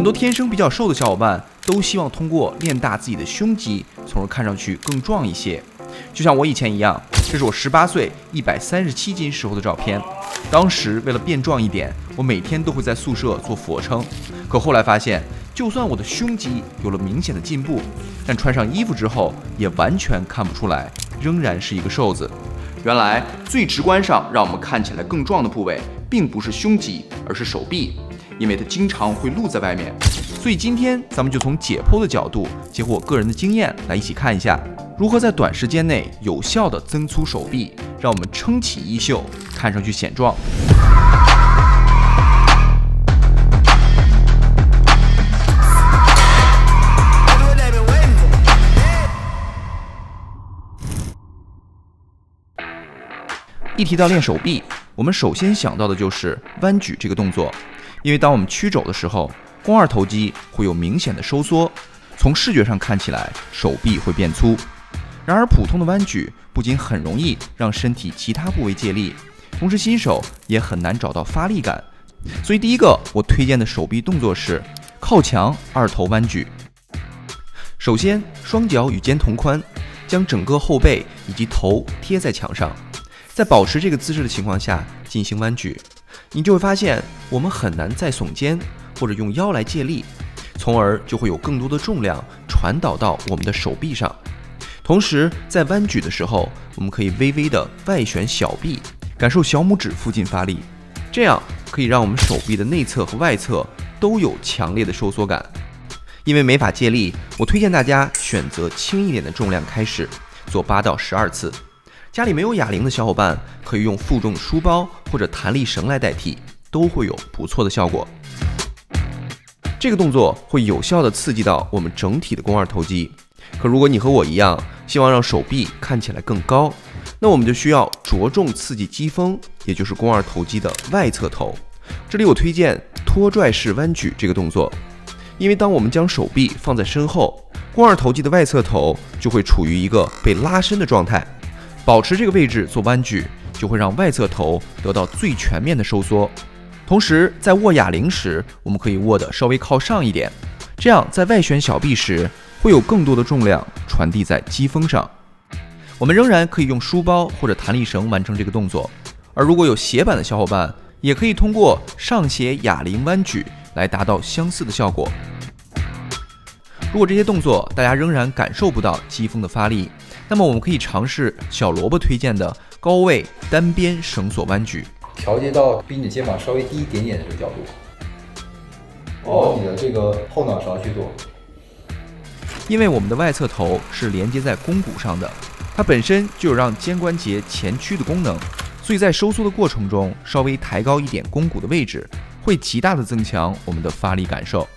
很多天生比较瘦的小伙伴都希望通过练大自己的胸肌，从而看上去更壮一些。就像我以前一样，这是我18岁137斤时候的照片。当时为了变壮一点，我每天都会在宿舍做俯卧撑。可后来发现，就算我的胸肌有了明显的进步，但穿上衣服之后也完全看不出来，仍然是一个瘦子。原来最直观上让我们看起来更壮的部位，并不是胸肌，而是手臂，因为它经常会露在外面。所以今天咱们就从解剖的角度，结合我个人的经验来一起看一下，如何在短时间内有效地增粗手臂，让我们撑起衣袖，看上去显壮。一提到练手臂，我们首先想到的就是弯举这个动作，因为当我们屈肘的时候，肱二头肌会有明显的收缩，从视觉上看起来手臂会变粗。然而普通的弯举不仅很容易让身体其他部位借力，同时新手也很难找到发力感。所以第一个我推荐的手臂动作是靠墙二头弯举。首先，双脚与肩同宽，将整个后背以及头贴在墙上，在保持这个姿势的情况下进行弯举，你就会发现我们很难再耸肩或者用腰来借力，从而就会有更多的重量传导到我们的手臂上。同时在弯举的时候，我们可以微微的外旋小臂，感受小拇指附近发力，这样可以让我们手臂的内侧和外侧都有强烈的收缩感。因为没法借力，我推荐大家选择轻一点的重量开始，做8到12次。家里没有哑铃的小伙伴，可以用负重书包或者弹力绳来代替，都会有不错的效果。这个动作会有效地刺激到我们整体的肱二头肌。可如果你和我一样，希望让手臂看起来更高，那我们就需要着重刺激肌峰，也就是肱二头肌的外侧头。这里我推荐拖拽式弯举这个动作，因为当我们将手臂放在身后，肱二头肌的外侧头就会处于一个被拉伸的状态。保持这个位置做弯举，就会让外侧头得到最全面的收缩。同时在握哑铃时，我们可以握得稍微靠上一点，这样在外旋小臂时会有更多的重量传递在肌峰上。我们仍然可以用书包或者弹力绳完成这个动作，而如果有斜板的小伙伴，也可以通过上斜哑铃弯举来达到相似的效果。如果这些动作大家仍然感受不到肌峰的发力，那么我们可以尝试小萝卜推荐的高位单边绳索弯举，调节到比你的肩膀稍微低一点点的这个角度，往你的这个后脑勺去做。因为我们的外侧头是连接在肱骨上的，它本身就有让肩关节前屈的功能，所以在收缩的过程中稍微抬高一点肱骨的位置，会极大的增强我们的发力感受。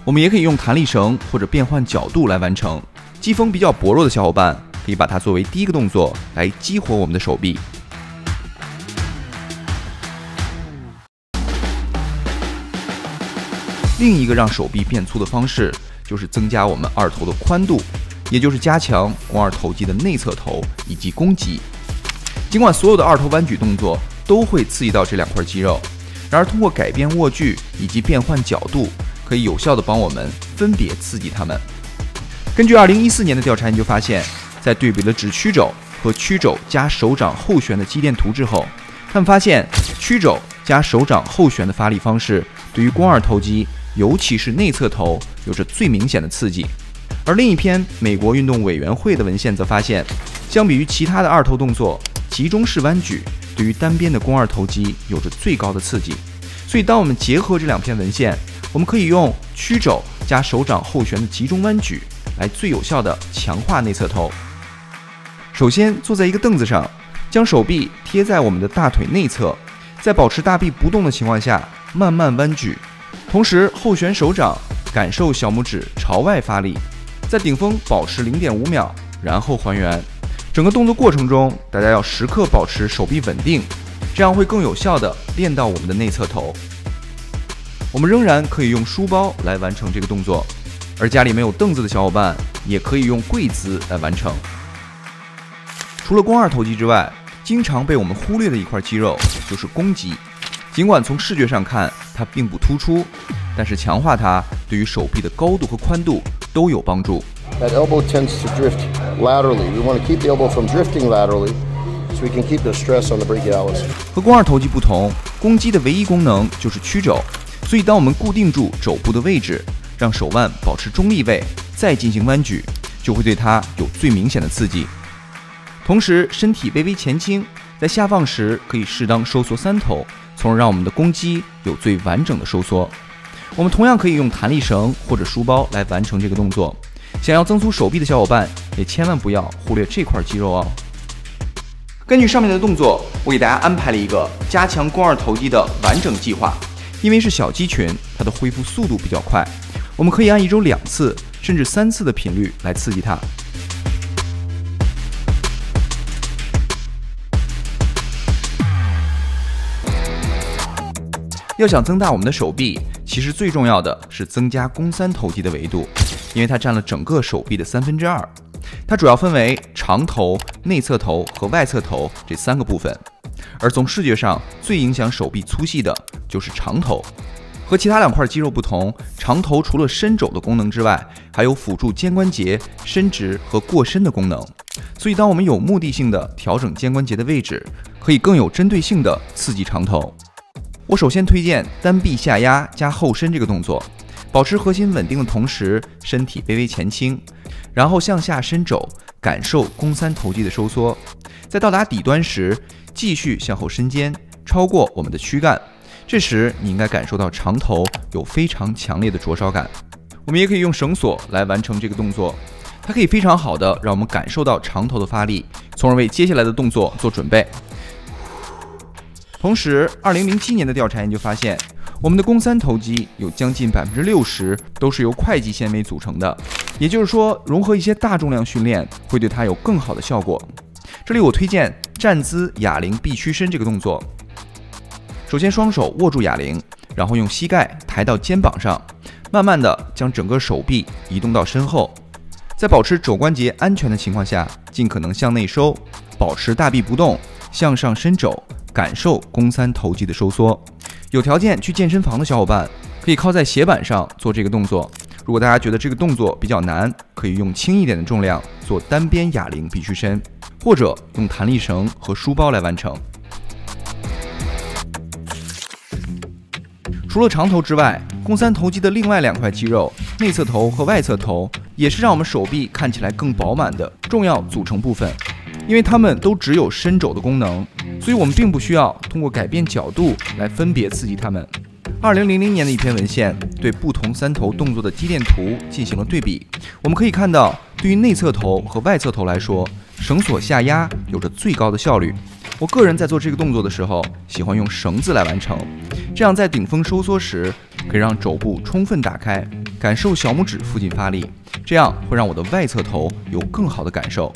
我们也可以用弹力绳或者变换角度来完成。肌峰比较薄弱的小伙伴，可以把它作为第一个动作来激活我们的手臂。另一个让手臂变粗的方式，就是增加我们二头的宽度，也就是加强肱二头肌的内侧头以及肱肌。尽管所有的二头弯举动作都会刺激到这2块肌肉，然而通过改变握距以及变换角度，可以有效地帮我们分别刺激它们。根据2014年的调查研究发现，在对比了只屈肘和屈肘加手掌后旋的肌电图之后，他们发现屈肘加手掌后旋的发力方式对于肱二头肌，尤其是内侧头有着最明显的刺激。而另一篇美国运动委员会的文献则发现，相比于其他的二头动作，集中式弯举对于单边的肱二头肌有着最高的刺激。所以当我们结合这2篇文献，我们可以用屈肘加手掌后旋的集中弯举来最有效地强化内侧头。首先坐在一个凳子上，将手臂贴在我们的大腿内侧，在保持大臂不动的情况下慢慢弯举，同时后旋手掌，感受小拇指朝外发力，在顶峰保持 0.5 秒，然后还原。整个动作过程中，大家要时刻保持手臂稳定，这样会更有效地练到我们的内侧头。我们仍然可以用书包来完成这个动作，而家里没有凳子的小伙伴也可以用跪姿来完成。除了肱二头肌之外，经常被我们忽略的一块肌肉就是肱肌。尽管从视觉上看它并不突出，但是强化它对于手臂的高度和宽度都有帮助。That elbow tends to drift laterally. We want to keep the elbow from drifting laterally, so we can keep the stress on the brachialis. 和肱二头肌不同，肱肌的唯一功能就是曲肘，所以当我们固定住肘部的位置，让手腕保持中立位，再进行弯举，就会对它有最明显的刺激。同时，身体微微前倾，在下放时可以适当收缩三头，从而让我们的肱肌有最完整的收缩。我们同样可以用弹力绳或者书包来完成这个动作。想要增粗手臂的小伙伴，也千万不要忽略这块肌肉哦。根据上面的动作，我给大家安排了一个加强肱二头肌的完整计划。因为是小肌群，它的恢复速度比较快，我们可以按1周2次甚至3次的频率来刺激它。要想增大我们的手臂，其实最重要的是增加肱三头肌的维度，因为它占了整个手臂的2/3。它主要分为长头、内侧头和外侧头这3个部分。而从视觉上最影响手臂粗细的就是长头。和其他2块肌肉不同，长头除了伸肘的功能之外，还有辅助肩关节伸直和过伸的功能。所以当我们有目的性的调整肩关节的位置，可以更有针对性的刺激长头。我首先推荐单臂下压加后伸这个动作，保持核心稳定的同时，身体微微前倾，然后向下伸肘，感受肱三头肌的收缩。在到达底端时，继续向后伸肩，超过我们的躯干。这时你应该感受到长头有非常强烈的灼烧感。我们也可以用绳索来完成这个动作，它可以非常好的让我们感受到长头的发力，从而为接下来的动作做准备。同时，2007年的调查研究发现，我们的肱三头肌有将近60%都是由会计纤维组成的，也就是说，融合一些大重量训练会对它有更好的效果。这里我推荐站姿哑铃臂屈伸这个动作。首先双手握住哑铃，然后用膝盖抬到肩膀上，慢慢的将整个手臂移动到身后，在保持肘关节安全的情况下，尽可能向内收，保持大臂不动，向上伸肘，感受肱三头肌的收缩。有条件去健身房的小伙伴，可以靠在斜板上做这个动作。如果大家觉得这个动作比较难，可以用轻一点的重量做单边哑铃臂屈伸，或者用弹力绳和书包来完成。除了长头之外，肱三头肌的另外2块肌肉，内侧头和外侧头，也是让我们手臂看起来更饱满的重要组成部分。因为它们都只有伸肘的功能，所以我们并不需要通过改变角度来分别刺激它们。2000年的一篇文献对不同三头动作的肌电图进行了对比，我们可以看到，对于内侧头和外侧头来说，绳索下压有着最高的效率。我个人在做这个动作的时候，喜欢用绳子来完成，这样在顶峰收缩时，可以让肘部充分打开，感受小拇指附近发力，这样会让我的外侧头有更好的感受。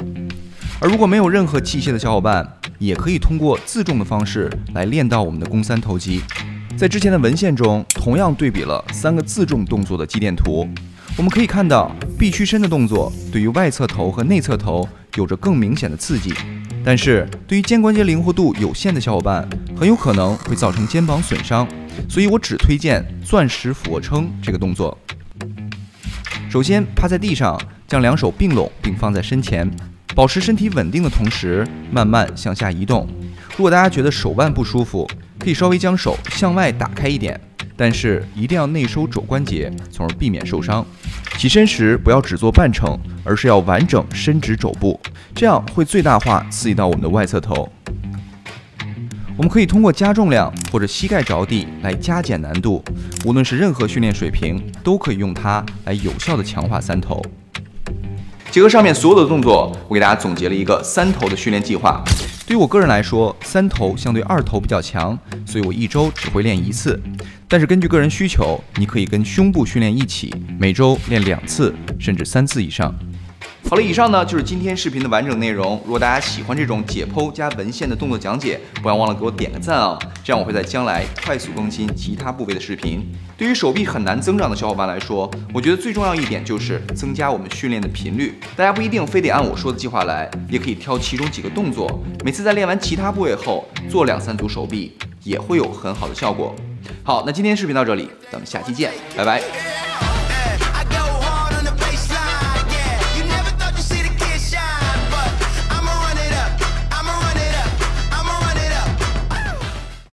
而如果没有任何器械的小伙伴，也可以通过自重的方式来练到我们的肱三头肌。在之前的文献中，同样对比了3个自重动作的肌电图，我们可以看到臂屈伸的动作对于外侧头和内侧头有着更明显的刺激，但是对于肩关节灵活度有限的小伙伴，很有可能会造成肩膀损伤，所以我只推荐钻石俯卧撑这个动作。首先趴在地上，将2手并拢并放在身前，保持身体稳定的同时，慢慢向下移动。如果大家觉得手腕不舒服，可以稍微将手向外打开一点，但是一定要内收肘关节，从而避免受伤。起身时不要只做半程，而是要完整伸直肘部，这样会最大化刺激到我们的外侧头。我们可以通过加重量或者膝盖着地来加减难度，无论是任何训练水平，都可以用它来有效的强化三头。结合上面所有的动作，我给大家总结了一个3头的训练计划。对于我个人来说，3头相对2头比较强，所以我1周只会练1次。但是根据个人需求，你可以跟胸部训练一起，每周练2次甚至3次以上。好了，以上呢就是今天视频的完整内容。如果大家喜欢这种解剖加文献的动作讲解，不要忘了给我点个赞啊，这样我会在将来快速更新其他部位的视频。对于手臂很难增长的小伙伴来说，我觉得最重要一点就是增加我们训练的频率。大家不一定非得按我说的计划来，也可以挑其中几个动作，每次在练完其他部位后做2-3组手臂，也会有很好的效果。好，那今天视频到这里，咱们下期见，拜拜。